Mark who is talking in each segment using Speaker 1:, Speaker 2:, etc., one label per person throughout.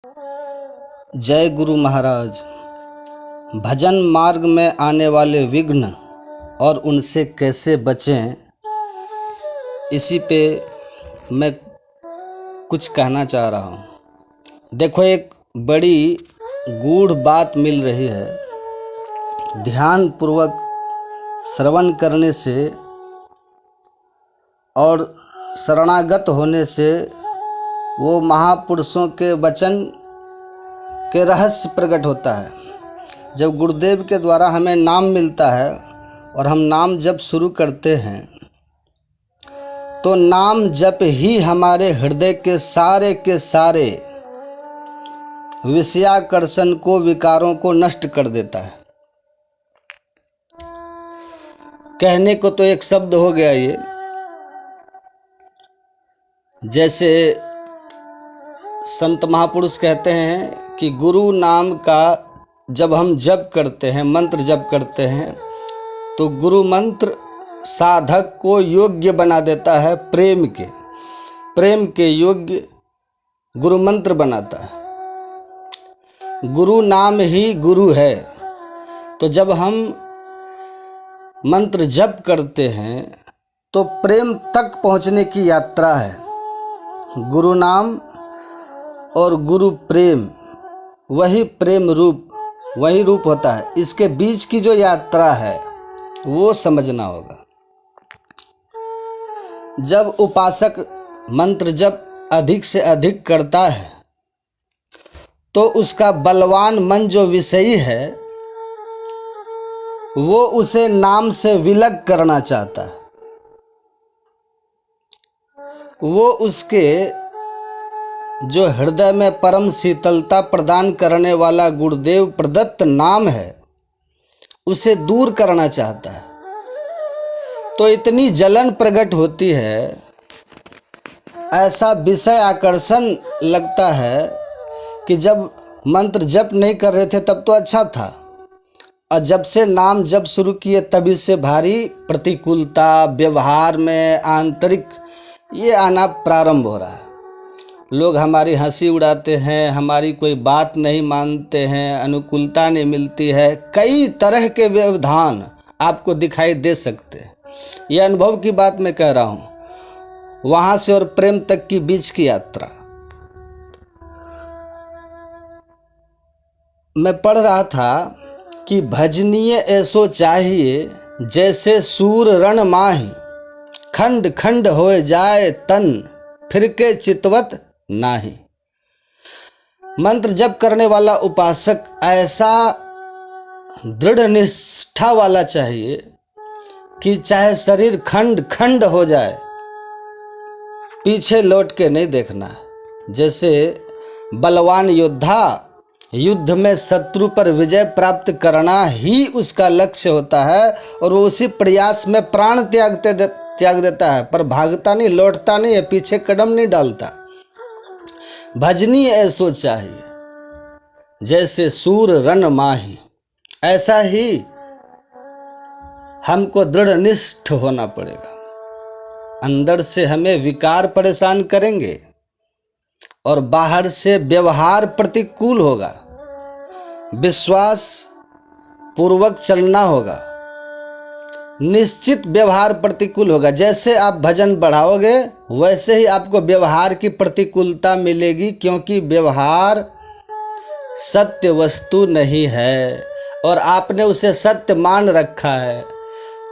Speaker 1: जय गुरु महाराज। भजन मार्ग में आने वाले विघ्न और उनसे कैसे बचें, इसी पे मैं कुछ कहना चाह रहा हूँ। देखो, एक बड़ी गूढ़ बात मिल रही है। ध्यान पूर्वक श्रवण करने से और शरणागत होने से वो महापुरुषों के वचन के रहस्य प्रकट होता है। जब गुरुदेव के द्वारा हमें नाम मिलता है और हम नाम जप शुरू करते हैं तो नाम जप ही हमारे हृदय के सारे विषयाकर्षण को, विकारों को नष्ट कर देता है। कहने को तो एक शब्द हो गया ये, जैसे संत महापुरुष कहते हैं कि गुरु नाम का जब हम जप करते हैं, मंत्र जप करते हैं, तो गुरु मंत्र साधक को योग्य बना देता है। प्रेम के योग्य गुरु मंत्र बनाता है। गुरु नाम ही गुरु है। तो जब हम मंत्र जप करते हैं तो प्रेम तक पहुंचने की यात्रा है। गुरु नाम और गुरु प्रेम, वही प्रेम रूप, वही रूप होता है। इसके बीच की जो यात्रा है वो समझना होगा। जब उपासक मंत्र जप अधिक से अधिक करता है तो उसका बलवान मन जो विषयी है वो उसे नाम से विलग करना चाहता है। वो उसके जो हृदय में परम शीतलता प्रदान करने वाला गुरुदेव प्रदत्त नाम है उसे दूर करना चाहता है। तो इतनी जलन प्रकट होती है, ऐसा विषय आकर्षण लगता है कि जब मंत्र जप नहीं कर रहे थे तब तो अच्छा था, और जब से नाम जप शुरू किए तभी से भारी प्रतिकूलता, व्यवहार में आंतरिक ये आना प्रारंभ हो रहा है। लोग हमारी हंसी उड़ाते हैं, हमारी कोई बात नहीं मानते हैं, अनुकूलता नहीं मिलती है। कई तरह के व्यवधान आपको दिखाई दे सकते हैं। यह अनुभव की बात मैं कह रहा हूँ। वहाँ से और प्रेम तक की बीच की यात्रा। मैं पढ़ रहा था कि भजनीय ऐसो चाहिए जैसे सूर रण माही, खंड खंड हो जाए तन फिर के चितवत नाही। मंत्र जप करने वाला उपासक ऐसा दृढ़ निष्ठा वाला चाहिए कि चाहे शरीर खंड खंड हो जाए, पीछे लौट के नहीं देखना। जैसे बलवान योद्धा युद्ध में शत्रु पर विजय प्राप्त करना ही उसका लक्ष्य होता है और वो उसी प्रयास में प्राण त्याग देता है, पर भागता नहीं, लौटता नहीं है, पीछे कदम नहीं डालता। भजनी ऐसो चाहिए जैसे सूर रण माही। ऐसा ही हमको दृढ़ निष्ठ होना पड़ेगा। अंदर से हमें विकार परेशान करेंगे और बाहर से व्यवहार प्रतिकूल होगा। विश्वास पूर्वक चलना होगा, निश्चित व्यवहार प्रतिकूल होगा। जैसे आप भजन बढ़ाओगे वैसे ही आपको व्यवहार की प्रतिकूलता मिलेगी, क्योंकि व्यवहार सत्य वस्तु नहीं है और आपने उसे सत्य मान रखा है।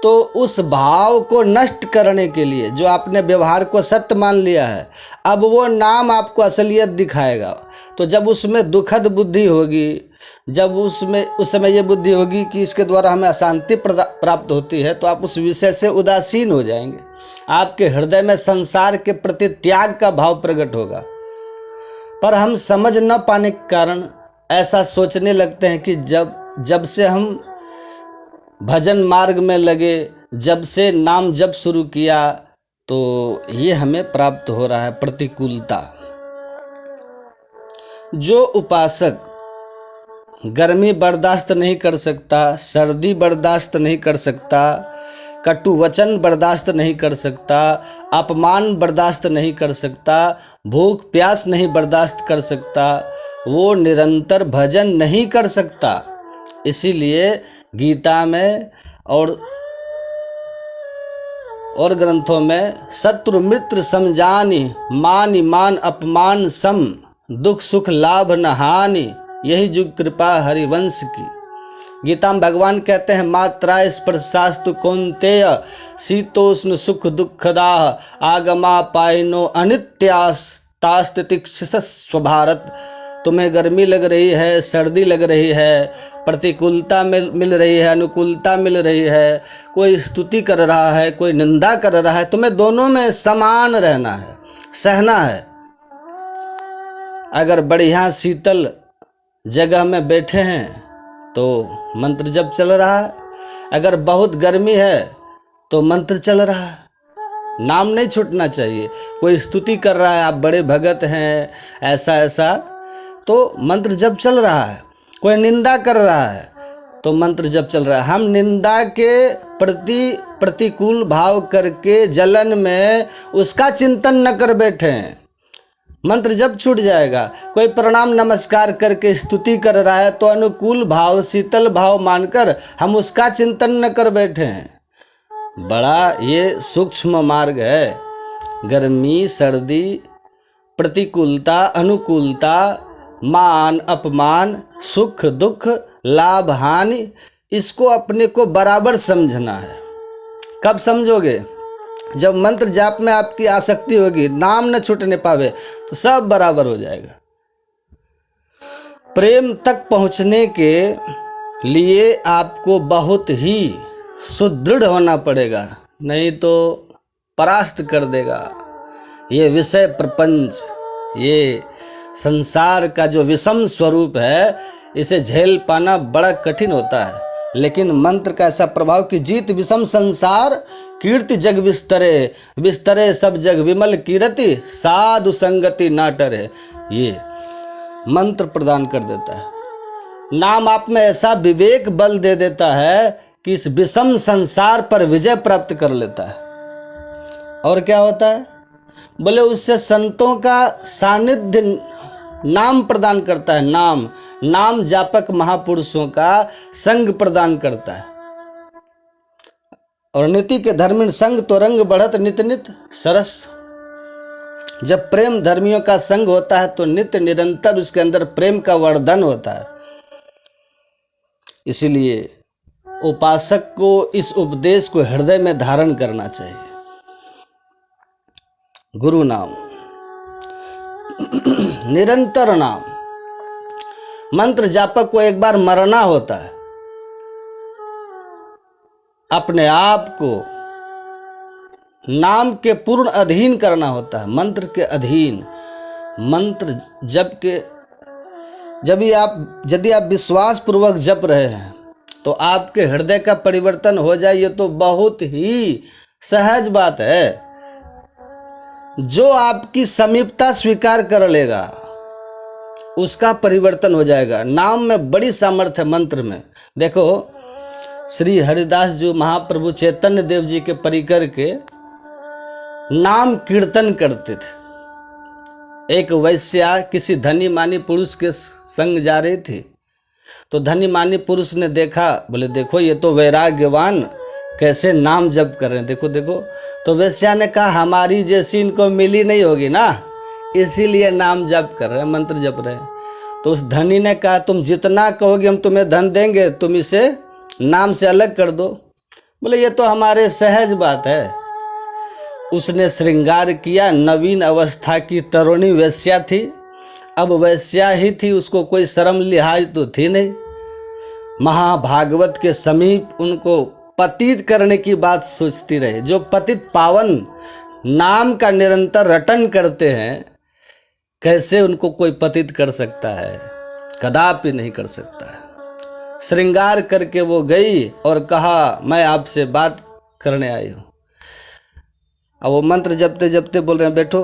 Speaker 1: तो उस भाव को नष्ट करने के लिए, जो आपने व्यवहार को सत्य मान लिया है, अब वो नाम आपको असलियत दिखाएगा। तो जब उसमें दुखद बुद्धि होगी, जब उस समय ये बुद्धि होगी कि इसके द्वारा हमें अशांति प्राप्त होती है, तो आप उस विषय से उदासीन हो जाएंगे। आपके हृदय में संसार के प्रति त्याग का भाव प्रकट होगा। पर हम समझ न पाने के कारण ऐसा सोचने लगते हैं कि जब से हम भजन मार्ग में लगे, जब से नाम जप शुरू किया, तो ये हमें प्राप्त हो रहा है प्रतिकूलता। जो उपासक गर्मी बर्दाश्त नहीं कर सकता, सर्दी बर्दाश्त नहीं कर सकता, कटु वचन बर्दाश्त नहीं कर सकता, अपमान बर्दाश्त नहीं कर सकता, भूख प्यास नहीं बर्दाश्त कर सकता, वो निरंतर भजन नहीं कर सकता। इसीलिए गीता में और ग्रंथों में शत्रु मित्र समझानी, मानि मान अपमान सम, दुख सुख लाभ न हानि, यही जुग कृपा हरिवंश की। गीता में भगवान कहते हैं मात्रा स्पर्शास्तु कौन्तेय, शीतोष्ण सुख दुखदाह, आगमा पाइनो अनित्यास तास्तितिक्षुषस्व भारत। तुम्हें गर्मी लग रही है, सर्दी लग रही है, प्रतिकूलता मिल रही है, अनुकूलता मिल रही है, कोई स्तुति कर रहा है, कोई निंदा कर रहा है, तुम्हें दोनों में समान रहना है, सहना है। अगर बढ़िया शीतल जगह में बैठे हैं तो मंत्र जप चल रहा है, अगर बहुत गर्मी है तो मंत्र चल रहा है, नाम नहीं छूटना चाहिए। कोई स्तुति कर रहा है, आप बड़े भगत हैं, ऐसा ऐसा, तो मंत्र जप चल रहा है। कोई निंदा कर रहा है तो मंत्र जप चल रहा है। हम निंदा के प्रति प्रतिकूल भाव करके जलन में उसका चिंतन न कर बैठे हैं, मंत्र जब छूट जाएगा। कोई प्रणाम नमस्कार करके स्तुति कर रहा है तो अनुकूल भाव, शीतल भाव मानकर हम उसका चिंतन न कर बैठे हैं। बड़ा ये सूक्ष्म मार्ग है। गर्मी सर्दी, प्रतिकूलता अनुकूलता, मान अपमान, सुख दुख, लाभ हानि, इसको अपने को बराबर समझना है। कब समझोगे? जब मंत्र जाप में आपकी आसक्ति होगी, नाम न छूटने पावे, तो सब बराबर हो जाएगा। प्रेम तक पहुंचने के लिए आपको बहुत ही सुदृढ़ होना पड़ेगा, नहीं तो परास्त कर देगा। ये विषय प्रपंच, ये संसार का जो विषम स्वरूप है, इसे झेल पाना बड़ा कठिन होता है। लेकिन मंत्र का ऐसा प्रभाव कि जीत विषम संसार, कीर्ति जग विस्तरे, विस्तरे सब जग विमल कीरति, साधु संगति ना टरे, ये मंत्र प्रदान कर देता है। नाम आप में ऐसा विवेक बल दे देता है कि इस विषम संसार पर विजय प्राप्त कर लेता है। और क्या होता है? बोले उससे संतों का सानिध्य नाम प्रदान करता है। नाम जापक महापुरुषों का संग प्रदान करता है। और नीति के धर्मिण संग तो रंग बढ़त नित नित सरस। जब प्रेम धर्मियों का संग होता है तो नित्य निरंतर उसके अंदर प्रेम का वर्धन होता है। इसीलिए उपासक को इस उपदेश को हृदय में धारण करना चाहिए। गुरु नाम, निरंतर नाम। मंत्र जापक को एक बार मरना होता है, अपने आप को नाम के पूर्ण अधीन करना होता है, मंत्र के अधीन। मंत्र यदि आप विश्वास पूर्वक जप रहे हैं तो आपके हृदय का परिवर्तन हो जाए, ये तो बहुत ही सहज बात है। जो आपकी समीपता स्वीकार कर लेगा उसका परिवर्तन हो जाएगा। नाम में बड़ी सामर्थ्य है, मंत्र में। देखो श्री हरिदास जो महाप्रभु चैतन्य देव जी के परिकर के नाम कीर्तन करते थे। एक वैश्या किसी धनी मानी पुरुष के संग जा रही थी, तो धनी मानी पुरुष ने देखा, बोले देखो ये तो वैराग्यवान कैसे नाम जप कर रहे हैं, देखो देखो। तो वैश्या ने कहा हमारी जैसी इनको मिली नहीं होगी ना, इसीलिए नाम जप कर रहे हैं, मंत्र जप रहे हैं। तो उस धनी ने कहा तुम जितना कहोगे हम तुम्हें धन देंगे, तुम इसे नाम से अलग कर दो। बोले ये तो हमारे सहज बात है। उसने श्रृंगार किया, नवीन अवस्था की तरुणी वैश्या थी, अब वैश्या ही थी, उसको कोई शर्म लिहाज तो थी नहीं। महाभागवत के समीप उनको पतित करने की बात सोचती रही। जो पतित पावन नाम का निरंतर रटन करते हैं, कैसे उनको कोई पतित कर सकता है? कदापि नहीं कर सकता है। श्रृंगार करके वो गई और कहा मैं आपसे बात करने आई हूँ। अब वो मंत्र जपते जपते बोल रहे हैं बैठो,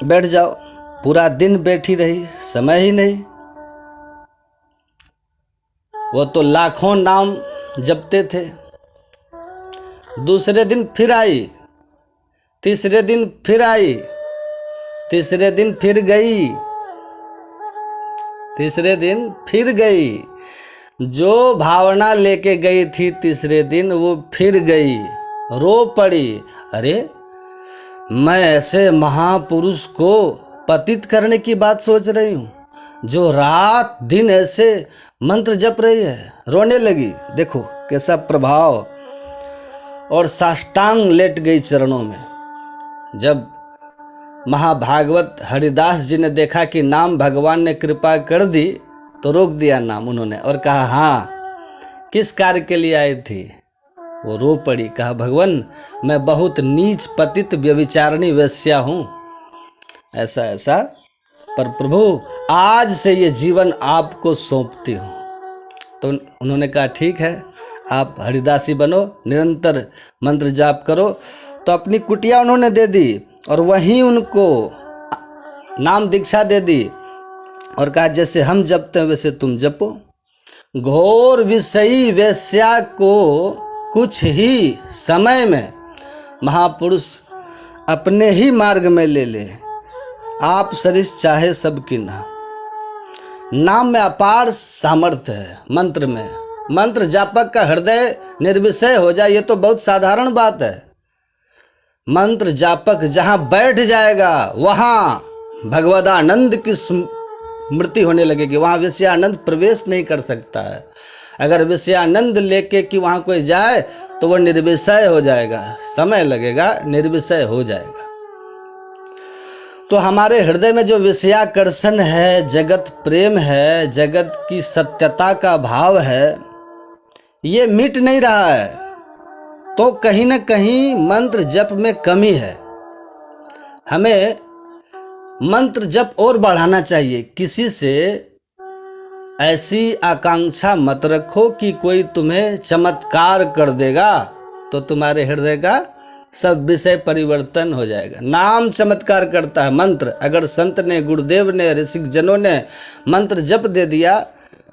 Speaker 1: बैठ जाओ। पूरा दिन बैठी रही, समय ही नहीं। वो तो लाखों नाम जपते थे। दूसरे दिन फिर आई, तीसरे दिन फिर आई, तीसरे दिन फिर गई, तीसरे दिन फिर गई। जो भावना लेके गई थी तीसरे दिन वो फिर गई, रो पड़ी। अरे मैं ऐसे महापुरुष को पतित करने की बात सोच रही हूँ, जो रात दिन ऐसे मंत्र जप रही है। रोने लगी, देखो कैसा प्रभाव, और साष्टांग लेट गई चरणों में। जब महाभागवत हरिदास जी ने देखा कि नाम भगवान ने कृपा कर दी, तो रोक दिया नाम उन्होंने और कहा, हाँ किस कार्य के लिए आई थी। वो रो पड़ी, कहा भगवान मैं बहुत नीच पतित व्यभिचारिणी वेश्या हूँ, ऐसा ऐसा, पर प्रभु आज से ये जीवन आपको सौंपती हूँ। तो उन्होंने कहा ठीक है, आप हरिदासी बनो, निरंतर मंत्र जाप करो। तो अपनी कुटिया उन्होंने दे दी और वहीं उनको नाम दीक्षा दे दी और कहा जैसे हम जपते हैं वैसे तुम जपो। घोर विषयी वेश्या को कुछ ही समय में महापुरुष अपने ही मार्ग में ले ले। आप सरिस चाहे सबकी नाम में अपार सामर्थ्य है। मंत्र में, मंत्र जापक का हृदय निर्विषय हो जाए ये तो बहुत साधारण बात है। मंत्र जापक जहाँ बैठ जाएगा वहाँ भगवदानंद की स्मृति होने लगेगी, वहाँ विषयानंद प्रवेश नहीं कर सकता है। अगर विषयानंद लेके कि वहाँ कोई जाए तो वह निर्विषय हो जाएगा, समय लगेगा, निर्विषय हो जाएगा। तो हमारे हृदय में जो विषयाकर्षण है, जगत प्रेम है, जगत की सत्यता का भाव है, ये मिट नहीं रहा है। तो कहीं ना कहीं मंत्र जप में कमी है। हमें मंत्र जप और बढ़ाना चाहिए। किसी से ऐसी आकांक्षा मत रखो कि कोई तुम्हें चमत्कार कर देगा तो तुम्हारे हृदय का सब विषय परिवर्तन हो जाएगा। नाम चमत्कार करता है, मंत्र। अगर संत ने, गुरुदेव ने, ऋषिक जनों ने मंत्र जप दे दिया,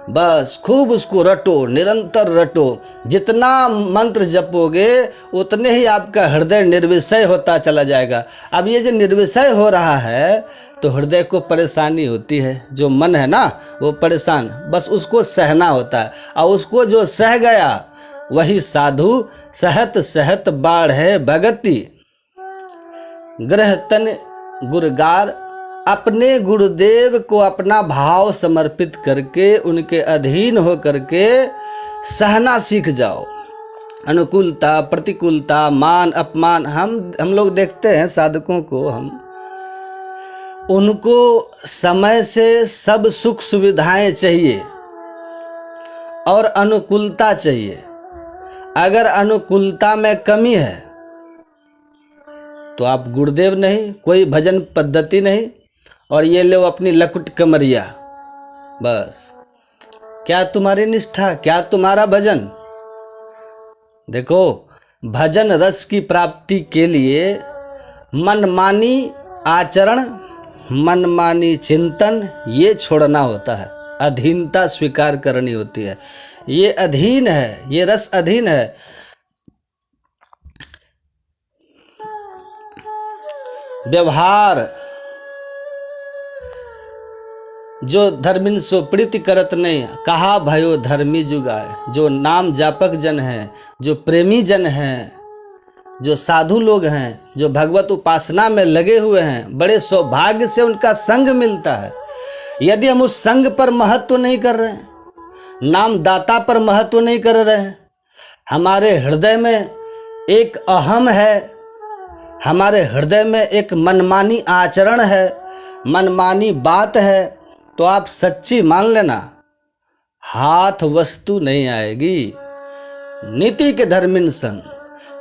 Speaker 1: बस खूब उसको रटो, निरंतर रटो। जितना मंत्र जपोगे उतने ही आपका हृदय निर्विषय होता चला जाएगा। अब ये जो निर्विषय हो रहा है तो हृदय को परेशानी होती है, जो मन है ना वो परेशान, बस उसको सहना होता है। और उसको जो सह गया वही साधु सहत सहत बाढ़े भगति। ग्रह तन गुरगार, अपने गुरुदेव को अपना भाव समर्पित करके उनके अधीन हो करके सहना सीख जाओ। अनुकूलता, प्रतिकूलता, मान अपमान, हम लोग देखते हैं साधकों को, हम उनको समय से सब सुख सुविधाएं चाहिए और अनुकूलता चाहिए। अगर अनुकूलता में कमी है तो आप गुरुदेव नहीं, कोई भजन पद्धति नहीं, और ये लो अपनी लकुट कमरिया, बस क्या तुम्हारी निष्ठा, क्या तुम्हारा भजन। देखो, भजन रस की प्राप्ति के लिए मनमानी आचरण, मनमानी चिंतन ये छोड़ना होता है, अधीनता स्वीकार करनी होती है। ये अधीन है, ये रस अधीन है। व्यवहार जो धर्मिन सो प्रीति करत नहीं, कहा भयो धर्मी जुगाए। जो नाम जापक जन हैं, जो प्रेमी जन हैं, जो साधु लोग हैं, जो भगवत उपासना में लगे हुए हैं, बड़े सौभाग्य से उनका संग मिलता है। यदि हम उस संग पर महत्व नहीं कर रहे हैं, नाम दाता पर महत्व नहीं कर रहे हैं, हमारे हृदय में एक अहम है, हमारे हृदय में एक मनमानी आचरण है, मनमानी बात है, तो आप सच्ची मान लेना हाथ वस्तु नहीं आएगी। नीति के धर्मिन संग,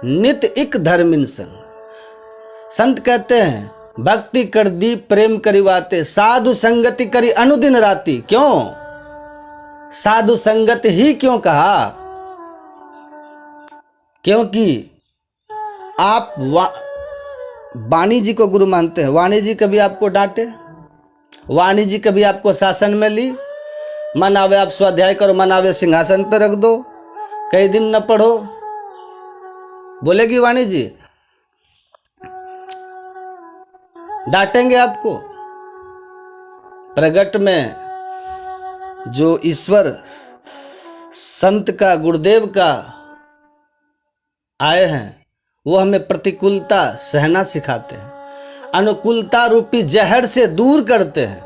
Speaker 1: नित इक धर्मिन संग। संत कहते हैं भक्ति कर दी प्रेम करिवाते, साधु संगति करी अनुदिन राती। क्यों साधु संगत ही क्यों कहा? क्योंकि आप वाणी जी को गुरु मानते हैं। वाणी जी कभी आपको डांटे, वाणी जी कभी आपको शासन में ली, मन आवे आप स्वाध्याय करो, मन आवे सिंहासन पर रख दो, कई दिन न पढ़ो, बोलेगी वाणी जी? डांटेंगे आपको। प्रगट में जो ईश्वर संत का, गुरुदेव का आए हैं, वो हमें प्रतिकूलता सहना सिखाते हैं, अनुकूलता रूपी जहर से दूर करते हैं।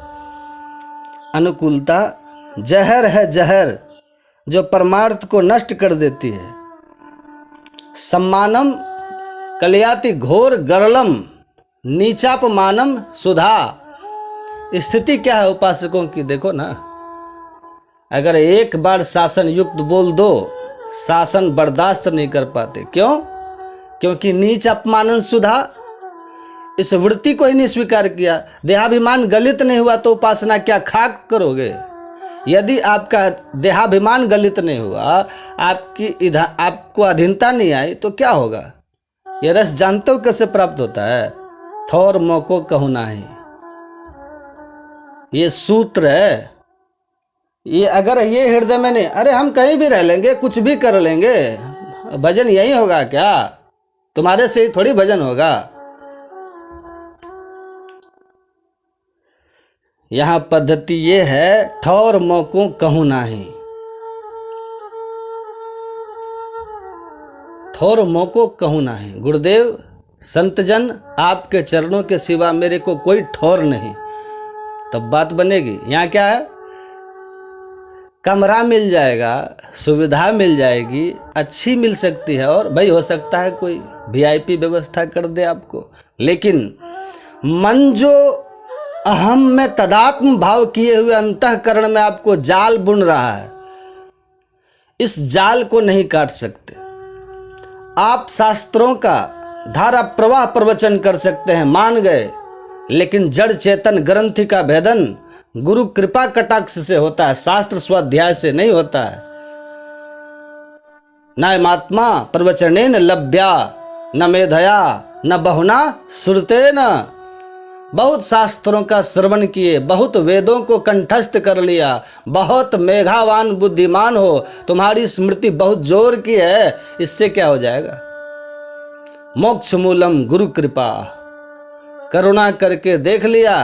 Speaker 1: अनुकूलता जहर है, जहर जो परमार्थ को नष्ट कर देती है। सम्मानम कलयाति घोर गरलम नीचापमानम सुधा। स्थिति क्या है उपासकों की, देखो ना, अगर एक बार शासन युक्त बोल दो, शासन बर्दाश्त नहीं कर पाते। क्यों? क्योंकि नीच अपमानन सुधा, इस वृत्ति को ही नहीं स्वीकार किया। देहाभिमान गलित नहीं हुआ तो उपासना क्या खाक करोगे? यदि आपका देहाभिमान गलित नहीं हुआ, आपको अधीनता नहीं आई, तो क्या होगा? ये रस जानते हो कैसे प्राप्त होता है? थोर मोको कहूँ नाही, ये सूत्र है। ये अगर ये हृदय में नहीं, अरे हम कहीं भी रह लेंगे, कुछ भी कर लेंगे, भजन यही होगा क्या? तुम्हारे से ही थोड़ी भजन होगा। यहां पद्धति ये है, ठौर मोको कहूँ नाही, ठौर मोको कहूँ नाही। गुरुदेव, संतजन, आपके चरणों के सिवा मेरे को कोई ठौर नहीं, तब बात बनेगी। यहाँ क्या है? कमरा मिल जाएगा, सुविधा मिल जाएगी, अच्छी मिल सकती है, और भाई हो सकता है कोई वीआईपी व्यवस्था कर दे आपको, लेकिन मन जो अहम में तदात्म भाव किए हुए अंतःकरण में आपको जाल बुन रहा है, इस जाल को नहीं काट सकते। आप शास्त्रों का धारा प्रवाह प्रवचन कर सकते हैं, मान गए, लेकिन जड़ चेतन ग्रंथि का भेदन गुरु कृपा कटाक्ष से होता है, शास्त्र स्वाध्याय से नहीं होता है। नायमात्मा प्रवचनेन लभ्या न मेधया न बहुना श्रुतेन। बहुत शास्त्रों का श्रवण किए, बहुत वेदों को कंठस्थ कर लिया, बहुत मेघावान बुद्धिमान हो, तुम्हारी स्मृति बहुत जोर की है, इससे क्या हो जाएगा? मोक्ष मूलम गुरु कृपा, करुणा करके देख लिया,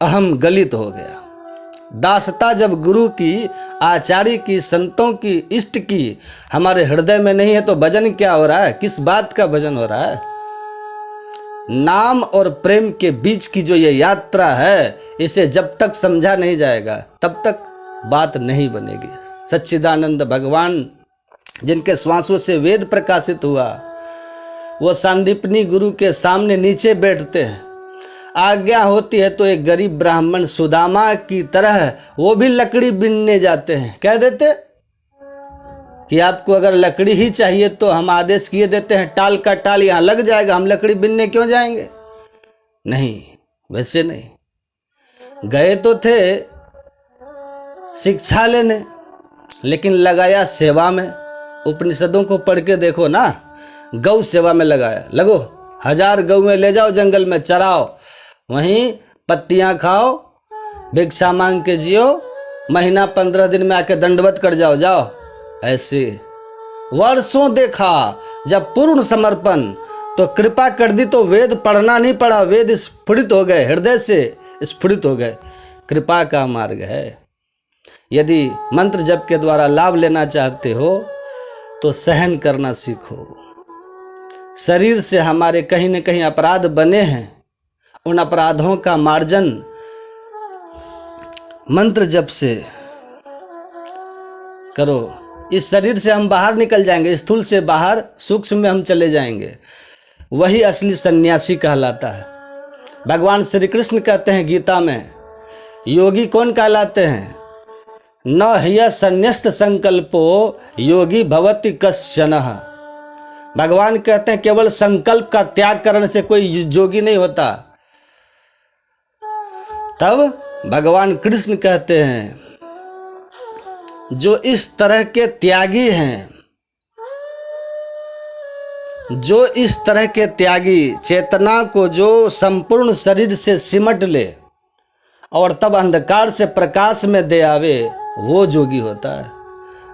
Speaker 1: अहम गलित हो गया। दासता जब गुरु की, आचार्य की, संतों की, इष्ट की हमारे हृदय में नहीं है, तो भजन क्या हो रहा है? किस बात का भजन हो रहा है? नाम और प्रेम के बीच की जो ये यात्रा है, इसे जब तक समझा नहीं जाएगा, तब तक बात नहीं बनेगी। सच्चिदानंद भगवान, जिनके श्वासों से वेद प्रकाशित हुआ, वो सांदीपनी गुरु के सामने नीचे बैठते हैं। आज्ञा होती है तो एक गरीब ब्राह्मण सुदामा की तरह वो भी लकड़ी बीनने जाते हैं। कह देते कि आपको अगर लकड़ी ही चाहिए तो हम आदेश किए देते हैं, टाल का टाल यहाँ लग जाएगा, हम लकड़ी बीनने क्यों जाएंगे? नहीं, वैसे नहीं। गए तो थे शिक्षा लेने, लेकिन लगाया सेवा में। उपनिषदों को पढ़ के देखो ना, गौ सेवा में लगाया। लगो 1000 गौएं ले जाओ, जंगल में चराओ, वहीं पत्तियां खाओ, भिक्षा मांग के जियो, महीना 15 दिन में आके दंडवत कर जाओ। जाओ ऐसे वर्षों देखा। जब पूर्ण समर्पण, तो कृपा कर दी तो वेद पढ़ना नहीं पड़ा, वेद स्फुरित हो गए, हृदय से स्फुरित हो गए। कृपा का मार्ग है। यदि मंत्र जप के द्वारा लाभ लेना चाहते हो तो सहन करना सीखो। शरीर से हमारे कहीं न कहीं अपराध बने हैं, उन अपराधों का मार्जन मंत्र जप से करो। इस शरीर से हम बाहर निकल जाएंगे, स्थूल से बाहर सूक्ष्म में हम चले जाएंगे। वही असली सन्यासी कहलाता है। भगवान श्री कृष्ण कहते हैं गीता में, योगी कौन कहलाते हैं? न ह्य संन्यस्त संकल्पो योगी भवति कश्चनः। भगवान कहते हैं केवल संकल्प का त्याग करने से कोई योगी नहीं होता। तब भगवान कृष्ण कहते हैं जो इस तरह के त्यागी हैं, जो इस तरह के त्यागी चेतना को जो संपूर्ण शरीर से सिमट ले और तब अंधकार से प्रकाश में दे आवे, वो जोगी होता है।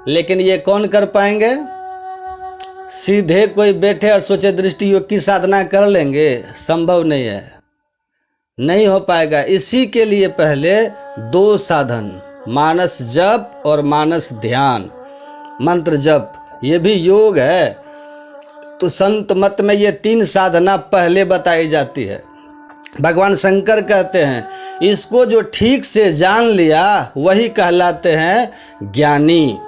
Speaker 1: लेकिन ये कौन कर पाएंगे? सीधे कोई बैठे और सोचे दृष्टि योग की साधना कर लेंगे, संभव नहीं है, नहीं हो पाएगा। इसी के लिए पहले 2 साधन, मानस जप और मानस ध्यान, मंत्र जप, ये भी योग है। तो संत मत में ये 3 साधना पहले बताई जाती है। भगवान शंकर कहते हैं इसको जो ठीक से जान लिया वही कहलाते हैं ज्ञानी।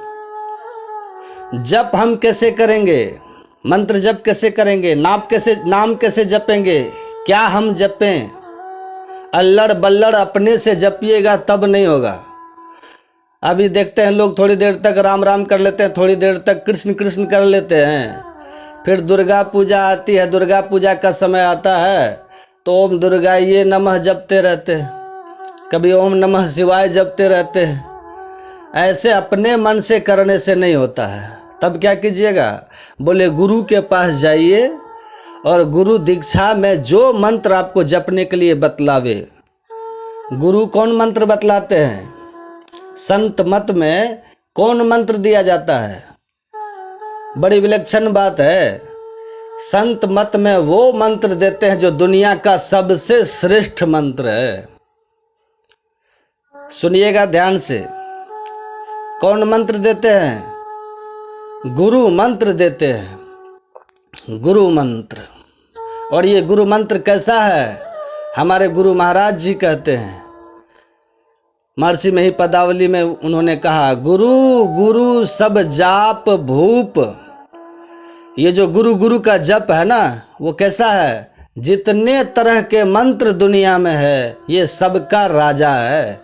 Speaker 1: जप हम कैसे करेंगे, मंत्र जप कैसे करेंगे, नाम कैसे जपेंगे, क्या हम जपें? अल्लड़ बल्लड़ अपने से जपिएगा तब नहीं होगा। अभी देखते हैं लोग थोड़ी देर तक राम राम कर लेते हैं, थोड़ी देर तक कृष्ण कृष्ण कर लेते हैं। फिर दुर्गा पूजा आती है, दुर्गा पूजा का समय आता है तो ओम दुर्गा ये नमः जपते रहते हैं, कभी ओम नमः शिवाय जपते रहते हैं। ऐसे अपने मन से करने से नहीं होता है। तब क्या कीजिएगा, बोले गुरु के पास जाइए और गुरु दीक्षा में जो मंत्र आपको जपने के लिए बतलावे। गुरु कौन मंत्र बतलाते हैं? संत मत में कौन मंत्र दिया जाता है? बड़ी विलक्षण बात है। संत मत में वो मंत्र देते हैं जो दुनिया का सबसे श्रेष्ठ मंत्र है। सुनिएगा ध्यान से, कौन मंत्र देते हैं? गुरु मंत्र देते हैं, गुरु मंत्र। और ये गुरु मंत्र कैसा है? हमारे गुरु महाराज जी कहते हैं, महर्षि में ही पदावली में उन्होंने कहा, गुरु गुरु सब जाप भूप। ये जो गुरु गुरु का जप है ना, वो कैसा है? जितने तरह के मंत्र दुनिया में है ये सबका राजा है।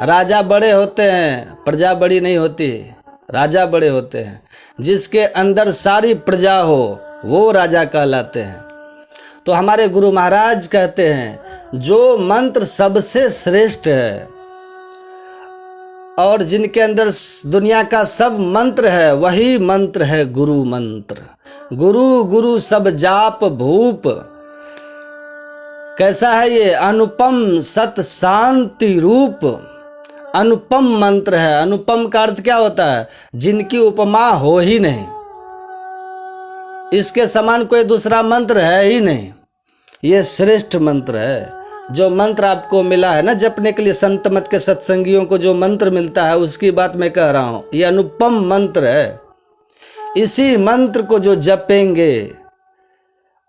Speaker 1: राजा बड़े होते हैं, प्रजा बड़ी नहीं होती। राजा बड़े होते हैं, जिसके अंदर सारी प्रजा हो वो राजा कहलाते हैं। तो हमारे गुरु महाराज कहते हैं जो मंत्र सबसे श्रेष्ठ है और जिनके अंदर दुनिया का सब मंत्र है वही मंत्र है गुरु मंत्र। गुरु गुरु सब जाप भूप। कैसा है ये? अनुपम सत शांति रूप। अनुपम मंत्र है। अनुपम का अर्थ क्या होता है? जिनकी उपमा हो ही नहीं, इसके समान कोई दूसरा मंत्र है ही नहीं। ये श्रेष्ठ मंत्र है। जो मंत्र आपको मिला है ना जपने के लिए, संत मत के सत्संगियों को जो मंत्र मिलता है उसकी बात मैं कह रहा हूं। ये अनुपम मंत्र है। इसी मंत्र को जो जपेंगे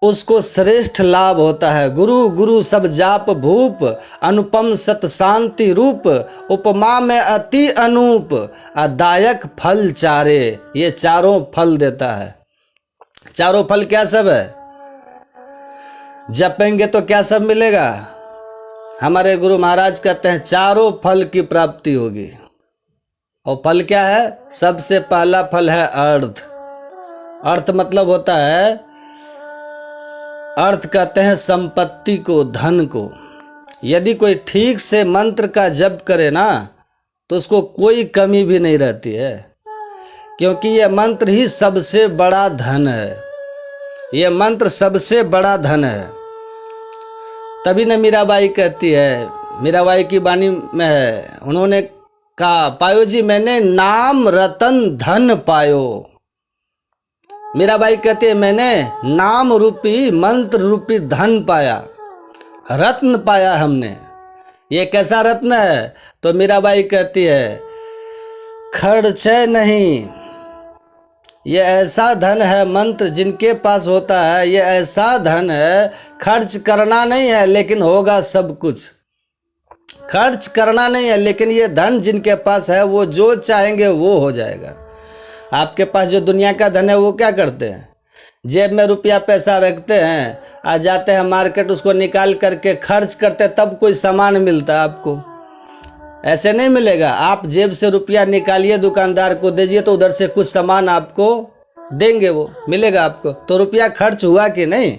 Speaker 1: उसको श्रेष्ठ लाभ होता है। गुरु गुरु सब जाप भूप, अनुपम सत शांति रूप, उपमा में अति अनूप, अदायक फल चारे। ये चारों फल देता है। चारों फल क्या सब है? जपेंगे तो क्या सब मिलेगा? हमारे गुरु महाराज कहते हैं चारों फल की प्राप्ति होगी। और फल क्या है? सबसे पहला फल है अर्थ। अर्थ मतलब होता है, अर्थ कहते हैं संपत्ति को, धन को। यदि कोई ठीक से मंत्र का जप करे ना तो उसको कोई कमी भी नहीं रहती है, क्योंकि यह मंत्र ही सबसे बड़ा धन है। यह मंत्र सबसे बड़ा धन है। तभी न मीराबाई कहती है, मीराबाई की वाणी में है, उन्होंने कहा, पायो जी मैंने नाम रतन धन पायो। मीराबाई कहती है मैंने नाम रूपी मंत्र रूपी धन पाया, रत्न पाया हमने। ये कैसा रत्न है? तो मीराबाई कहती है खर्चे नहीं। ये ऐसा धन है, मंत्र जिनके पास होता है ये ऐसा धन है, खर्च करना नहीं है लेकिन होगा सब कुछ। खर्च करना नहीं है लेकिन ये धन जिनके पास है वो जो चाहेंगे वो हो जाएगा। आपके पास जो दुनिया का धन है वो क्या करते हैं? जेब में रुपया पैसा रखते हैं, आ जाते हैं मार्केट, उसको निकाल करके खर्च करते, तब कोई सामान मिलता है आपको। ऐसे नहीं मिलेगा। आप जेब से रुपया निकालिए, दुकानदार को दीजिए तो उधर से कुछ सामान आपको देंगे, वो मिलेगा आपको। तो रुपया खर्च हुआ कि नहीं?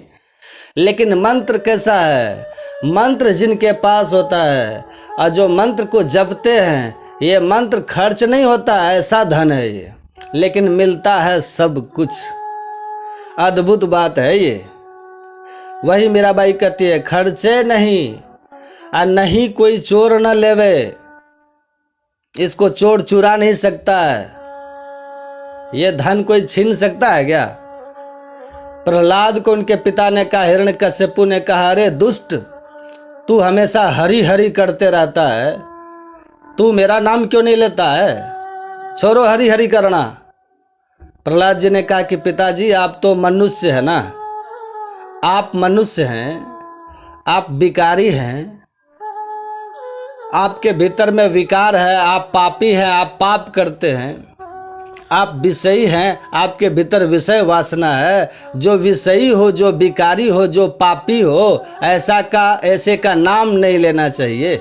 Speaker 1: लेकिन मंत्र कैसा है? मंत्र जिनके पास होता है और जो मंत्र को जपते हैं, ये मंत्र खर्च नहीं होता, ऐसा धन है ये, लेकिन मिलता है सब कुछ। अद्भुत बात है ये। वही मीराबाई कहती है खर्चे नहीं और नहीं कोई चोर न लेवे। इसको चोर चुरा नहीं सकता है। ये धन कोई छीन सकता है क्या? प्रहलाद को उनके पिता ने कहा, हिरण्यकश्यपु ने कहा, अरे दुष्ट, तू हमेशा हरि हरि करते रहता है, तू मेरा नाम क्यों नहीं लेता है? छोड़ो हरि हरि करना। प्रहलाद जी ने कहा कि पिताजी आप तो मनुष्य है ना, आप मनुष्य हैं, आप विकारी हैं, आपके भीतर में विकार है, आप पापी हैं, आप पाप करते हैं, आप विषयी हैं, आपके भीतर विषय वासना है। जो विषयी हो, जो विकारी हो, जो पापी हो, ऐसे का नाम नहीं लेना चाहिए।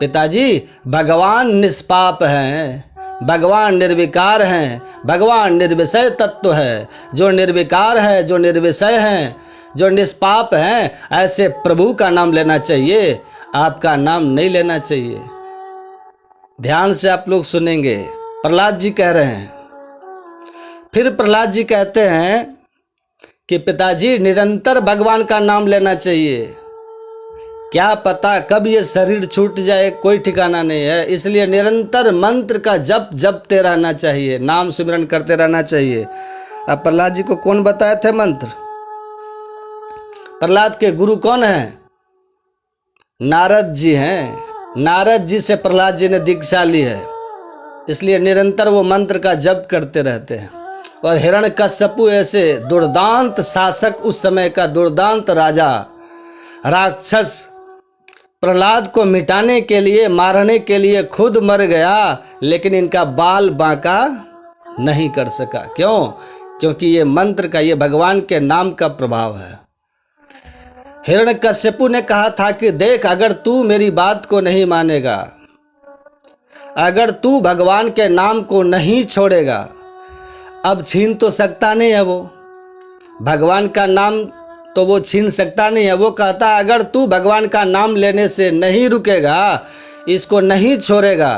Speaker 1: पिताजी भगवान निष्पाप हैं, भगवान निर्विकार हैं, भगवान निर्विषय तत्व है। जो निर्विकार है, जो निर्विषय हैं, जो निष्पाप हैं, ऐसे प्रभु का नाम लेना चाहिए, आपका नाम नहीं लेना चाहिए। ध्यान से आप लोग सुनेंगे, प्रहलाद जी कह रहे हैं। फिर प्रहलाद जी कहते हैं कि पिताजी निरंतर भगवान का नाम लेना चाहिए, क्या पता कब ये शरीर छूट जाए, कोई ठिकाना नहीं है। इसलिए निरंतर मंत्र का जप जपते रहना चाहिए, नाम सिमरन करते रहना चाहिए। अब प्रहलाद जी को कौन बताए थे मंत्र? प्रहलाद के गुरु कौन हैं? नारद जी हैं। नारद जी से प्रहलाद जी ने दीक्षा ली है, इसलिए निरंतर वो मंत्र का जप करते रहते हैं। और हिरण्यकश्यपु ऐसे दुर्दांत शासक, उस समय का दुर्दांत राजा राक्षस, प्रहलाद को मिटाने के लिए, मारने के लिए खुद मर गया, लेकिन इनका बाल बांका नहीं कर सका। क्यों? क्योंकि ये मंत्र का, ये भगवान के नाम का प्रभाव है। हिरण्यकश्यपु ने कहा था कि देख, अगर तू मेरी बात को नहीं मानेगा, अगर तू भगवान के नाम को नहीं छोड़ेगा, अब छीन तो सकता नहीं है वो, भगवान का नाम तो वो छीन सकता नहीं है। वो कहता अगर तू भगवान का नाम लेने से नहीं रुकेगा, इसको नहीं छोड़ेगा,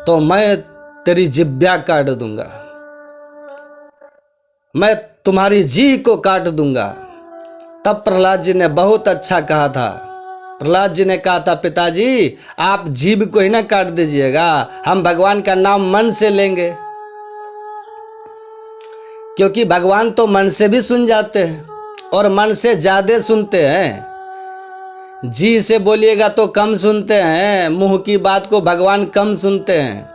Speaker 1: तो मैं तेरी जिब्या काट दूंगा, मैं तुम्हारी जी को काट दूंगा। तब प्रहलाद जी ने बहुत अच्छा कहा था। प्रहलाद जी ने कहा था पिताजी आप जीभ को ही ना काट दीजिएगा, हम भगवान का नाम मन से लेंगे, क्योंकि भगवान तो मन से भी सुन जाते हैं और मन से ज़्यादा सुनते हैं। जी से बोलिएगा तो कम सुनते हैं, मुंह की बात को भगवान कम सुनते हैं।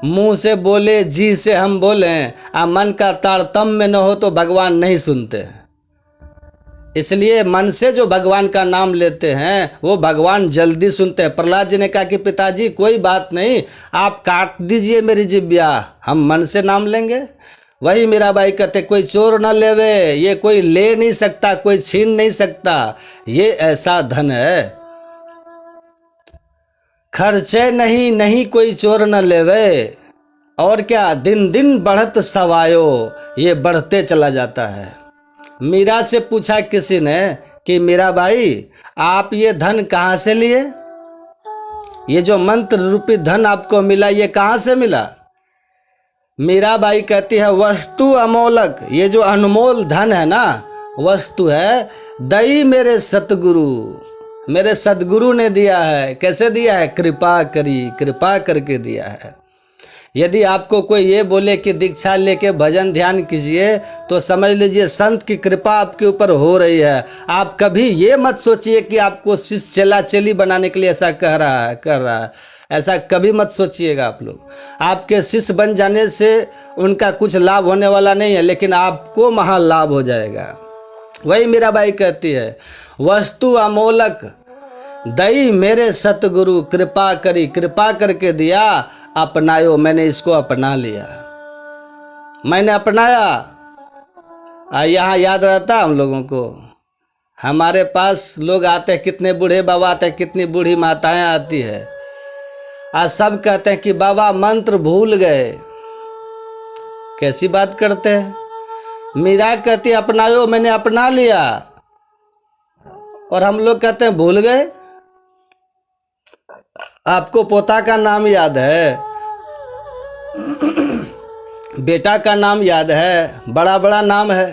Speaker 1: मुंह से बोले, जी से हम बोलें, मन का तारतम्य न हो तो भगवान नहीं सुनते हैं। इसलिए मन से जो भगवान का नाम लेते हैं वो भगवान जल्दी सुनते हैं। प्रहलाद जी ने कहा कि पिताजी कोई बात नहीं, आप काट दीजिए मेरी जिब्या, हम मन से नाम लेंगे। वही मीराबाई कहते कोई चोर न लेवे, ये कोई ले नहीं सकता, कोई छीन नहीं सकता, ये ऐसा धन है। खर्चे नहीं, नहीं कोई चोर न लेवे, और क्या दिन दिन बढ़त सवायो, ये बढ़ते चला जाता है। मीरा से पूछा किसी ने कि मीराबाई आप ये धन कहाँ से लिए, ये जो मंत्र रूपी धन आपको मिला ये कहाँ से मिला? मीराबाई कहती है वस्तु अमोलक, ये जो अनमोल धन है ना, वस्तु है, दई मेरे सतगुरु, मेरे सदगुरु ने दिया है। कैसे दिया है? कृपा करी, कृपा करके दिया है। यदि आपको कोई ये बोले कि दीक्षा लेके भजन ध्यान कीजिए, तो समझ लीजिए संत की कृपा आपके ऊपर हो रही है। आप कभी ये मत सोचिए कि आपको शिष्य चेला चेली बनाने के लिए ऐसा कर रहा है, ऐसा कभी मत सोचिएगा आप लोग। आपके शिष्य बन जाने से उनका कुछ लाभ होने वाला नहीं है, लेकिन आपको महान लाभ हो जाएगा। वही मीराबाई कहती है वस्तु अमोलक दई मेरे सतगुरु, कृपा करी, कृपा करके दिया, अपनायो, मैंने इसको अपना लिया, मैंने अपनाया। यहाँ याद रहता हम लोगों को, हमारे पास लोग आते हैं, कितने बूढ़े बाबा आते हैं, कितनी बूढ़ी माताएं आती है, आज सब कहते हैं कि बाबा मंत्र भूल गए। कैसी बात करते हैं? मीरा कहती अपनायो, मैंने अपना लिया, और हम लोग कहते हैं भूल गए। आपको पोता का नाम याद है, बेटा का नाम याद है, बड़ा बड़ा नाम है,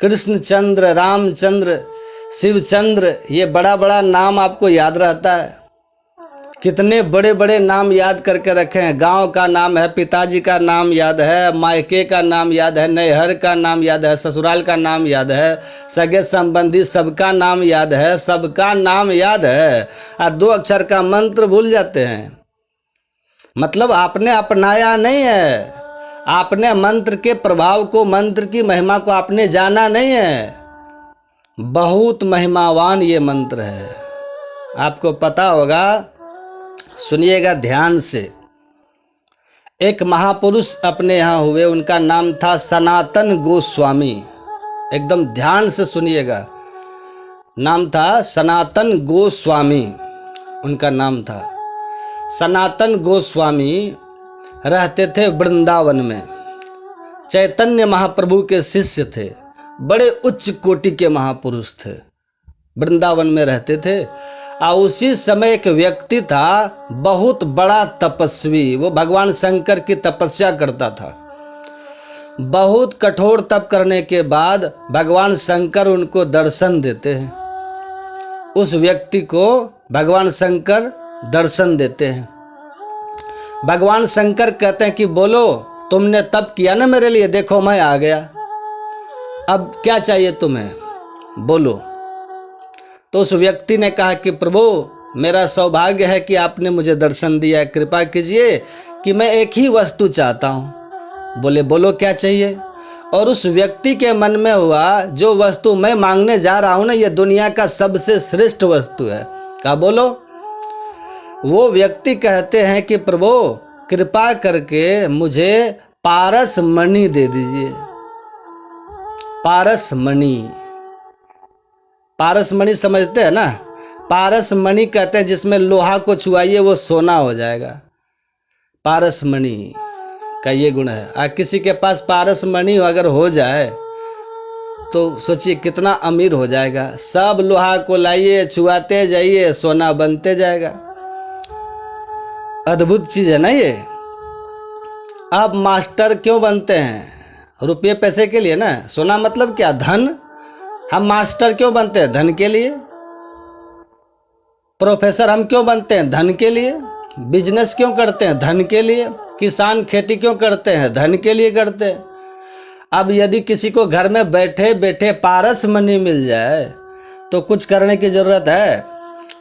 Speaker 1: कृष्णचंद्र, रामचंद्र, शिवचंद्र, ये बड़ा बड़ा नाम आपको याद रहता है। कितने बड़े बड़े नाम याद करके रखे हैं। गांव का नाम है, पिताजी का नाम याद है, मायके का नाम याद है, नैहर का नाम याद है, ससुराल का नाम याद है, सगे संबंधी सबका नाम याद है, सबका नाम याद है, और 2 अक्षर का मंत्र भूल जाते हैं। मतलब आपने अपनाया नहीं है, आपने मंत्र के प्रभाव को, मंत्र की महिमा को आपने जाना नहीं है। बहुत महिमावान ये मंत्र है, आपको पता होगा। सुनिएगा ध्यान से। एक महापुरुष अपने यहाँ हुए, उनका नाम था सनातन गोस्वामी। एकदम ध्यान से सुनिएगा, नाम था सनातन गोस्वामी, उनका नाम था। सनातन गोस्वामी रहते थे वृंदावन में, चैतन्य महाप्रभु के शिष्य थे, बड़े उच्च कोटि के महापुरुष थे, वृंदावन में रहते थे। और उसी समय एक व्यक्ति था, बहुत बड़ा तपस्वी, वो भगवान शंकर की तपस्या करता था। बहुत कठोर तप करने के बाद भगवान शंकर उनको दर्शन देते हैं। उस व्यक्ति को भगवान शंकर दर्शन देते हैं। भगवान शंकर कहते हैं कि बोलो, तुमने तप किया ना मेरे लिए, देखो मैं आ गया, अब क्या चाहिए तुम्हें, बोलो। तो उस व्यक्ति ने कहा कि प्रभु, मेरा सौभाग्य है कि आपने मुझे दर्शन दिया है, कृपा कीजिए कि मैं एक ही वस्तु चाहता हूँ। बोले बोलो क्या चाहिए। और उस व्यक्ति के मन में हुआ, जो वस्तु मैं मांगने जा रहा हूँ ना, ये दुनिया का सबसे श्रेष्ठ वस्तु है। कहा बोलो। वो व्यक्ति कहते हैं कि प्रभु कृपा करके मुझे पारस मणि दे दीजिए। पारस मणि, पारस मणि समझते हैं ना, पारस मणि कहते हैं जिसमें लोहा को छुआइए वो सोना हो जाएगा। पारस मणि का ये गुण है। किसी के पास पारस मणि अगर हो जाए तो सोचिए कितना अमीर हो जाएगा। सब लोहा को लाइए, छुआते जाइए, सोना बनते जाएगा। अद्भुत चीज है ना ये। अब मास्टर क्यों बनते हैं? रुपये पैसे के लिए ना। सोना मतलब क्या? धन। हम मास्टर क्यों बनते हैं? धन के लिए। प्रोफेसर हम क्यों बनते हैं? धन के लिए। बिजनेस क्यों करते हैं? धन के लिए। किसान खेती क्यों करते हैं? धन के लिए करते हैं। अब यदि किसी को घर में बैठे बैठे पारस मणि मिल जाए तो कुछ करने की जरूरत है?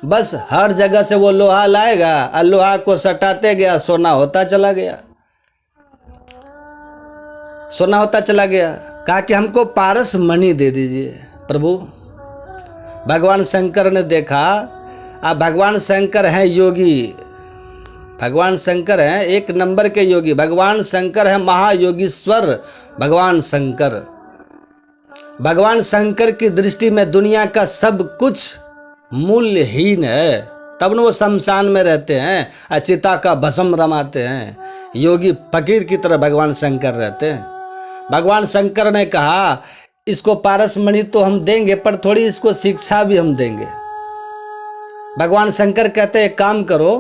Speaker 1: बस हर जगह से वो लोहा लाएगा और लोहा को सटाते गया, सोना होता चला गया, सोना होता चला गया। कहा कि हमको पारस मणि दे दीजिए प्रभु। भगवान शंकर ने देखा, अब भगवान शंकर हैं योगी, भगवान शंकर हैं एक नंबर के योगी, भगवान शंकर हैं महायोगीश्वर। भगवान शंकर, भगवान शंकर की दृष्टि में दुनिया का सब कुछ मूल्यहीन है, तब न वो शमशान में रहते हैं, चिता का भस्म रमाते हैं। योगी फकीर की तरह भगवान शंकर रहते हैं। भगवान शंकर ने कहा इसको पारस मणि तो हम देंगे, पर थोड़ी इसको शिक्षा भी हम देंगे। भगवान शंकर कहते हैं एक काम करो,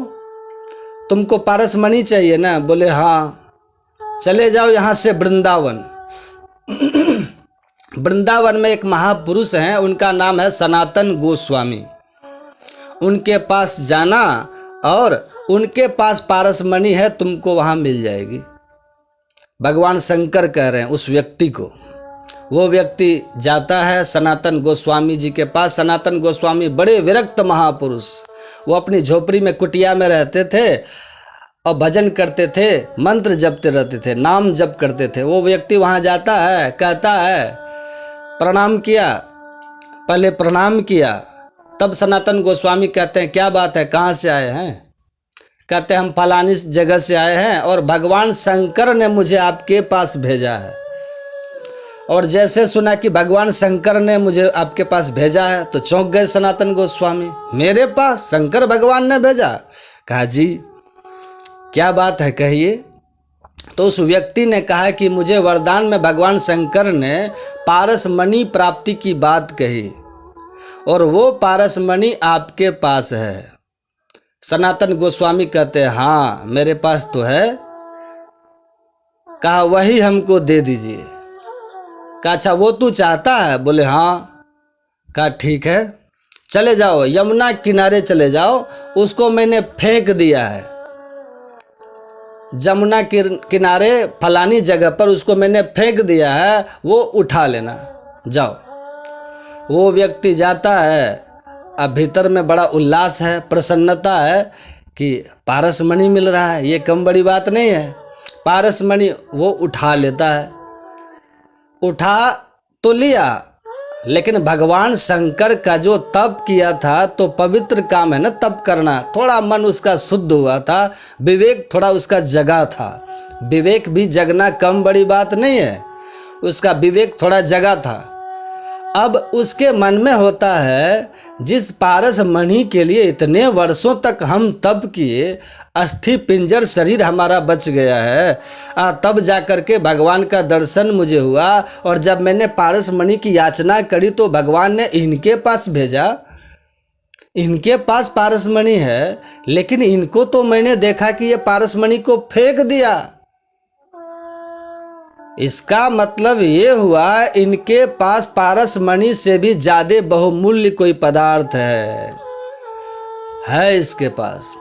Speaker 1: तुमको पारस मणि चाहिए ना? बोले हाँ। चले जाओ यहाँ से वृंदावन। वृंदावन में एक महापुरुष हैं, उनका नाम है सनातन गोस्वामी। उनके पास जाना और उनके पास पारस मणि है, तुमको वहाँ मिल जाएगी। भगवान शंकर कह रहे हैं उस व्यक्ति को। वो व्यक्ति जाता है सनातन गोस्वामी जी के पास। सनातन गोस्वामी बड़े विरक्त महापुरुष, वो अपनी झोपड़ी में कुटिया में रहते थे और भजन करते थे, मंत्र जपते रहते थे, नाम जप करते थे। वो व्यक्ति वहाँ जाता है, कहता है प्रणाम किया, पहले प्रणाम किया, तब सनातन गोस्वामी कहते हैं क्या बात है, कहाँ से आए हैं? कहते हैं हम फलानी जगह से आए हैं और भगवान शंकर ने मुझे आपके पास भेजा है। और जैसे सुना कि भगवान शंकर ने मुझे आपके पास भेजा है तो चौंक गए सनातन गोस्वामी। मेरे पास शंकर भगवान ने भेजा? कहा जी क्या बात है, कहिए। तो उस व्यक्ति ने कहा कि मुझे वरदान में भगवान शंकर ने पारस मणि प्राप्ति की बात कही और वो पारस मणि आपके पास है। सनातन गोस्वामी कहते हैं हाँ मेरे पास तो है। कहा वही हमको दे दीजिए। कहा अच्छा वो तू चाहता है? बोले हाँ। कहा ठीक है, चले जाओ, यमुना किनारे चले जाओ, उसको मैंने फेंक दिया है। जमुना किनारे फलानी जगह पर उसको मैंने फेंक दिया है, वो उठा लेना, जाओ। वो व्यक्ति जाता है, अब भीतर में बड़ा उल्लास है, प्रसन्नता है कि पारसमणि मिल रहा है, ये कम बड़ी बात नहीं है। पारसमणि वो उठा लेता है। उठा तो लिया, लेकिन भगवान शंकर का जो तप किया था, तो पवित्र काम है ना तप करना। थोड़ा मन उसका शुद्ध हुआ था, विवेक थोड़ा उसका जगा था। विवेक भी जगना कम बड़ी बात नहीं है, उसका विवेक थोड़ा जगा था। अब उसके मन में होता है, जिस पारस मणि के लिए इतने वर्षों तक हम तप किए, अस्थि पिंजर शरीर हमारा बच गया है, तब जाकर के भगवान का दर्शन मुझे हुआ। और जब मैंने पारस मणि की याचना करी तो भगवान ने इनके पास भेजा। इनके पास पारस मणि है, लेकिन इनको तो मैंने देखा कि ये पारस मणि को फेंक दिया। इसका मतलब ये हुआ, इनके पास पारस मणि से भी ज्यादा बहुमूल्य कोई पदार्थ है इसके पास।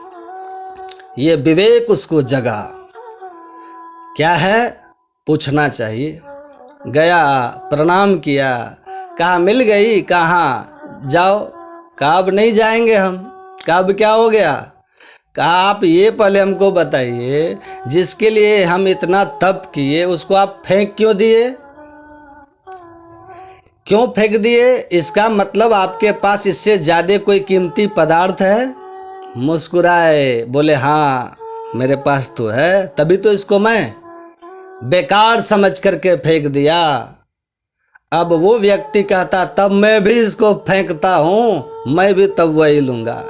Speaker 1: ये विवेक उसको जगा। क्या है पूछना चाहिए। गया, प्रणाम किया, कहा मिल गई, कहाँ जाओ, कहा अब नहीं जाएंगे हम। कहा अब क्या हो गया। कहा आप ये पहले हमको बताइए, जिसके लिए हम इतना तप किए उसको आप फेंक क्यों दिए, क्यों फेंक दिए। इसका मतलब आपके पास इससे ज़्यादा कोई कीमती पदार्थ है। मुस्कुराए, बोले हाँ मेरे पास तो है, तभी तो इसको मैं बेकार समझ करके फेंक दिया। अब वो व्यक्ति कहता, तब मैं भी इसको फेंकता हूँ, मैं भी तब वही लूँगा।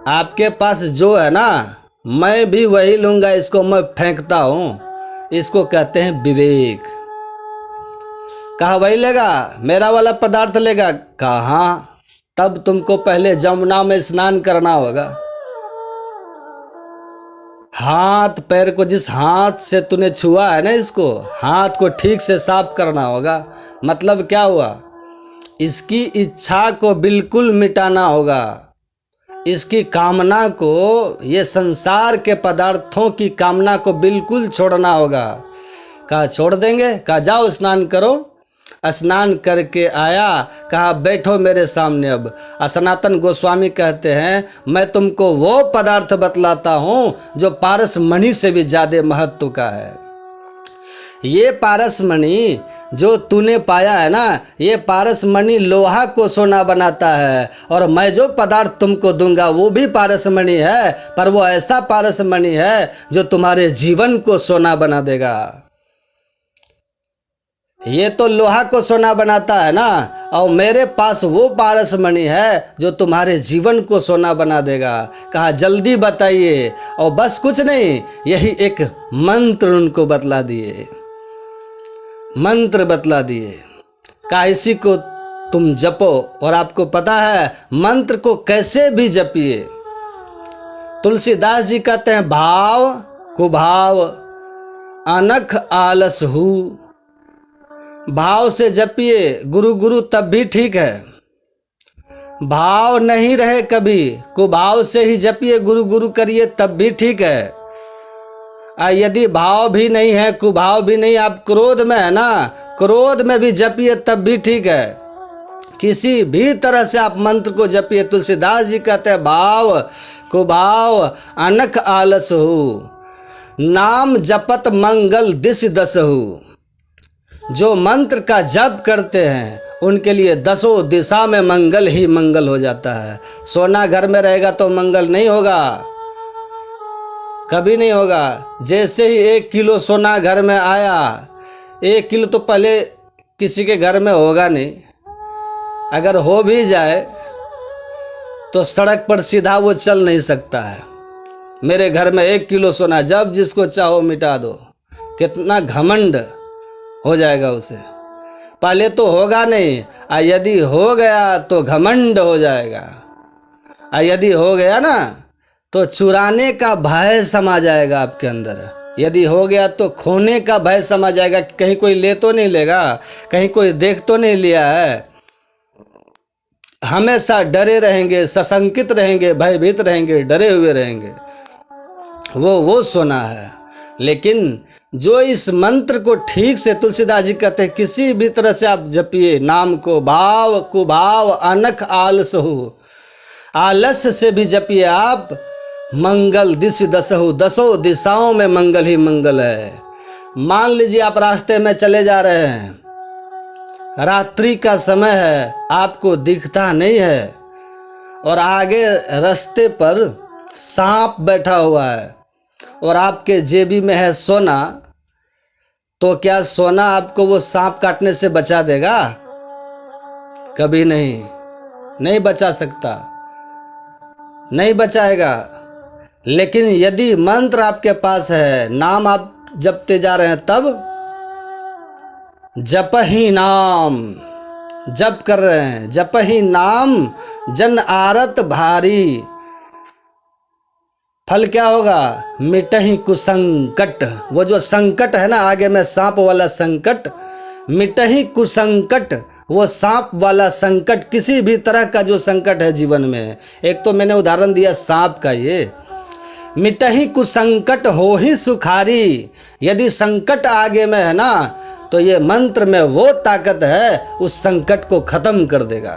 Speaker 1: आपके पास जो है ना, मैं भी वही लूँगा, इसको मैं फेंकता हूँ। इसको कहते हैं विवेक। कहा वही लेगा, मेरा वाला पदार्थ लेगा। कहा हाँ, तब तुमको पहले जमुना में स्नान करना होगा। हाथ पैर को, जिस हाथ से तूने छुआ है ना, इसको हाथ को ठीक से साफ करना होगा। मतलब क्या हुआ, इसकी इच्छा को बिल्कुल मिटाना होगा। इसकी कामना को, ये संसार के पदार्थों की कामना को बिल्कुल छोड़ना होगा। कहा छोड़ देंगे। कहा जाओ स्नान करो। स्नान करके आया, कहा बैठो मेरे सामने। अब सनातन गोस्वामी कहते हैं, मैं तुमको वो पदार्थ बतलाता हूँ जो पारस मणि से भी ज्यादा महत्व का है। ये पारस मणि जो तूने पाया है ना, ये पारस मणि लोहा को सोना बनाता है। और मैं जो पदार्थ तुमको दूंगा वो भी पारस मणि है, पर वो ऐसा पारस मणि है जो तुम्हारे जीवन को सोना बना देगा। ये तो लोहा को सोना बनाता है ना, और मेरे पास वो पारस मणि है जो तुम्हारे जीवन को सोना बना देगा। कहा जल्दी बताइए। और बस कुछ नहीं, यही एक मंत्र उनको बतला दिए, मंत्र बतला दिए। कहा इसी को तुम जपो। और आपको पता है मंत्र को कैसे भी जपिए। तुलसीदास जी कहते हैं, भाव कुभाव अनख आलस हूँ। भाव से जपिए, गुरु गुरु तब भी ठीक है। भाव नहीं रहे कभी, कुभाव से ही जपिए, गुरु गुरु करिए तब भी ठीक है। यदि भाव भी नहीं है, कुभाव भी नहीं, आप क्रोध में है ना, क्रोध में भी जपिए तब भी ठीक है। किसी भी तरह से आप मंत्र को जपिए। तुलसीदास जी कहते हैं, भाव कुभाव अनख आलस हो, नाम जपत मंगल दिश दस हो। जो मंत्र का जप करते हैं उनके लिए दसों दिशा में मंगल ही मंगल हो जाता है। सोना घर में रहेगा तो मंगल नहीं होगा, कभी नहीं होगा। जैसे ही 1 किलो सोना घर में आया, 1 किलो तो पहले किसी के घर में होगा नहीं। अगर हो भी जाए तो सड़क पर सीधा वो चल नहीं सकता है। मेरे घर में 1 किलो सोना, जब जिसको चाहो मिटा दो। कितना घमंड हो जाएगा उसे। पहले तो होगा नहीं, यदि हो गया तो घमंड हो जाएगा। यदि हो गया ना तो चुराने का भय समा जाएगा आपके अंदर। यदि हो गया तो खोने का भय समा जाएगा कि कहीं कोई ले तो नहीं लेगा, कहीं कोई देख तो नहीं लिया है। हमेशा डरे रहेंगे, सशंकित रहेंगे, भयभीत रहेंगे, डरे हुए रहेंगे, वो सोना है। लेकिन जो इस मंत्र को ठीक से, तुलसीदास जी कहते हैं, किसी भी तरह से आप जपिए नाम को, भाव कुभाव अनख आलस हो, आलस्य से भी जपिए आप, मंगल दिश दसहु, दसों दिशाओं में मंगल ही मंगल है। मान लीजिए आप रास्ते में चले जा रहे हैं, रात्रि का समय है, आपको दिखता नहीं है, और आगे रास्ते पर सांप बैठा हुआ है और आपके जेबी में है सोना, तो क्या सोना आपको वो सांप काटने से बचा देगा? कभी नहीं, नहीं बचा सकता, नहीं बचाएगा। लेकिन यदि मंत्र आपके पास है, नाम आप जपते जा रहे हैं, तब जप ही नाम, जप कर रहे हैं, जप ही नाम जन आरत भारी, फल क्या होगा? मिटहि कुसंकट। वो जो संकट है ना, आगे में सांप वाला संकट, मिटहि कुसंकट, वो सांप वाला संकट, किसी भी तरह का जो संकट है जीवन में, एक तो मैंने उदाहरण दिया सांप का, ये मिटहि कुसंकट हो ही सुखारी। यदि संकट आगे में है ना, तो ये मंत्र में वो ताकत है, उस संकट को खत्म कर देगा।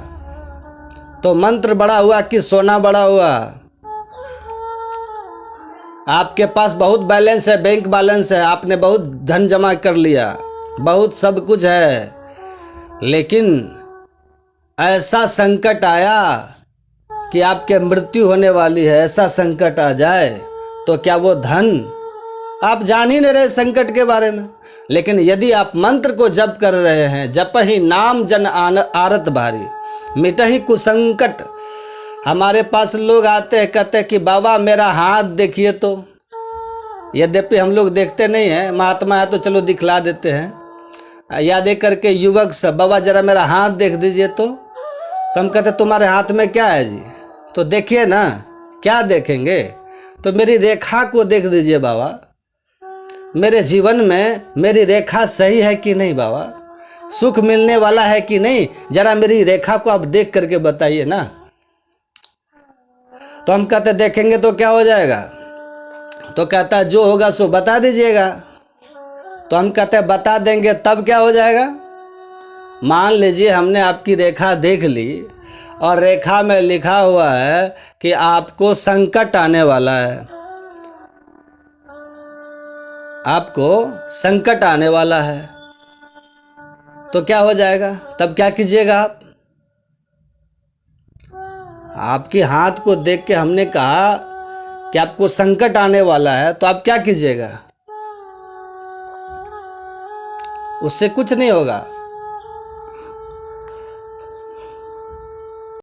Speaker 1: तो मंत्र बड़ा हुआ कि सोना बड़ा हुआ? आपके पास बहुत बैलेंस है, बैंक बैलेंस है, आपने बहुत धन जमा कर लिया, बहुत सब कुछ है, लेकिन ऐसा संकट आया कि आपके मृत्यु होने वाली है, ऐसा संकट आ जाए, तो क्या वो धन, आप जान ही नहीं रहे संकट के बारे में। लेकिन यदि आप मंत्र को जप कर रहे हैं, जप ही नाम जन आरत भारी, मिटहि कुसंकट। हमारे पास लोग आते हैं, कहते हैं कि बाबा मेरा हाथ देखिए तो, यद्यपि हम लोग देखते नहीं हैं, महात्मा है तो चलो दिखला देते हैं, या देख करके युवक सब, बाबा जरा मेरा हाथ देख दीजिए तो हम कहते तुम्हारे हाथ में क्या है जी? तो देखिए ना, क्या देखेंगे? तो मेरी रेखा को देख दीजिए बाबा, मेरे जीवन में मेरी रेखा सही है कि नहीं बाबा, सुख मिलने वाला है कि नहीं, जरा मेरी रेखा को आप देख करके बताइए ना। तो हम कहते देखेंगे तो क्या हो जाएगा? तो कहता है जो होगा सो बता दीजिएगा। तो हम कहते हैं बता देंगे तब क्या हो जाएगा? मान लीजिए हमने आपकी रेखा देख ली और रेखा में लिखा हुआ है कि आपको संकट आने वाला है, आपको संकट आने वाला है, तो क्या हो जाएगा? तब क्या कीजिएगा आप? आपके हाथ को देख के हमने कहा कि आपको संकट आने वाला है, तो आप क्या कीजिएगा? उससे कुछ नहीं होगा।